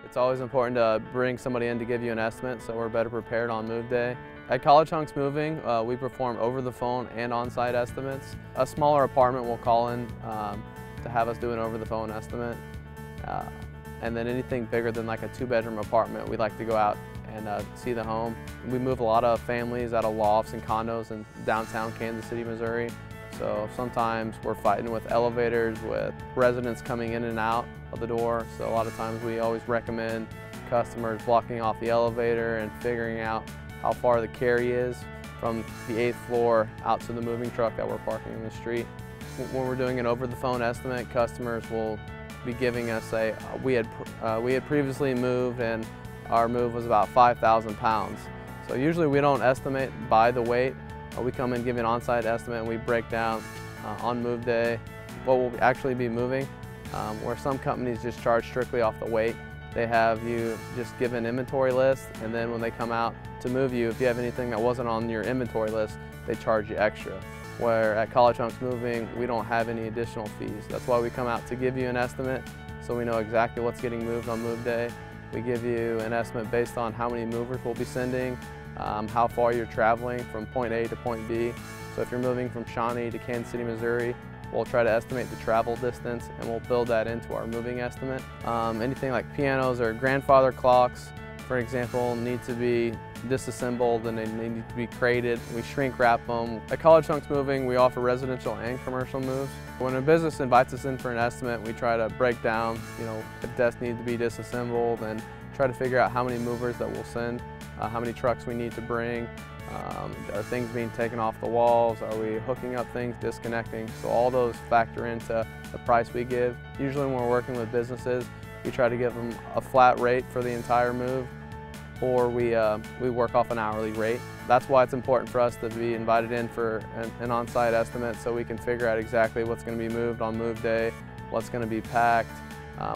It's always important to bring somebody in to give you an estimate so we're better prepared on move day. At College Hunks Moving, we perform over the phone and on-site estimates. A smaller apartment will call in to have us do an over the phone estimate. And then anything bigger than like a 2-bedroom apartment, we like to go out and see the home. We move a lot of families out of lofts and condos in downtown Kansas City, Missouri. So sometimes we're fighting with elevators, with residents coming in and out of the door. So a lot of times we always recommend customers blocking off the elevator and figuring out how far the carry is from the 8th floor out to the moving truck that we're parking in the street. When we're doing an over-the-phone estimate, customers will be giving us we had previously moved and our move was about 5,000 pounds. So usually we don't estimate by the weight. We come and give an on-site estimate and we break down on move day what will actually be moving, where some companies just charge strictly off the weight. They have you just give an inventory list, and then when they come out to move you, if you have anything that wasn't on your inventory list, they charge you extra. Where at College Hunks Moving, we don't have any additional fees. That's why we come out to give you an estimate so we know exactly what's getting moved on move day. We give you an estimate based on how many movers we'll be sending, how far you're traveling from point A to point B. So if you're moving from Shawnee to Kansas City, Missouri, we'll try to estimate the travel distance and we'll build that into our moving estimate. Anything like pianos or grandfather clocks, for example, need to be disassembled and they need to be crated. We shrink wrap them. At College Hunks Moving, we offer residential and commercial moves. When a business invites us in for an estimate, we try to break down, if desks need to be disassembled and try to figure out how many movers that we'll send, how many trucks we need to bring. Are things being taken off the walls? Are we hooking up things, disconnecting? So all those factor into the price we give. Usually when we're working with businesses, we try to give them a flat rate for the entire move, or we work off an hourly rate. That's why it's important for us to be invited in for an on-site estimate so we can figure out exactly what's going to be moved on move day, what's going to be packed,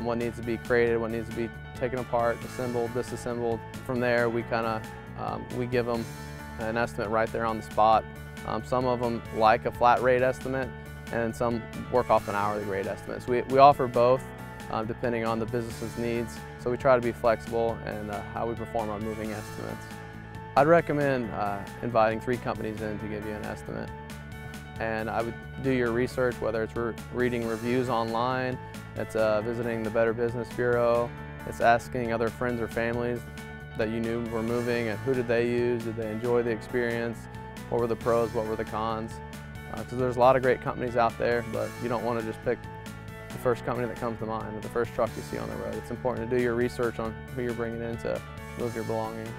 what needs to be crated, what needs to be taken apart, assembled, disassembled. From there, we give them an estimate right there on the spot. Some of them like a flat rate estimate, and some work off an hourly rate estimate. So we offer both depending on the business's needs. So we try to be flexible in how we perform our moving estimates. I'd recommend inviting 3 companies in to give you an estimate. And I would do your research, whether it's reading reviews online, it's visiting the Better Business Bureau, it's asking other friends or families that you knew were moving and who did they use, did they enjoy the experience, what were the pros, what were the cons. Because there's a lot of great companies out there, but you don't want to just pick the first company that comes to mind or the first truck you see on the road. It's important to do your research on who you're bringing in to move your belongings.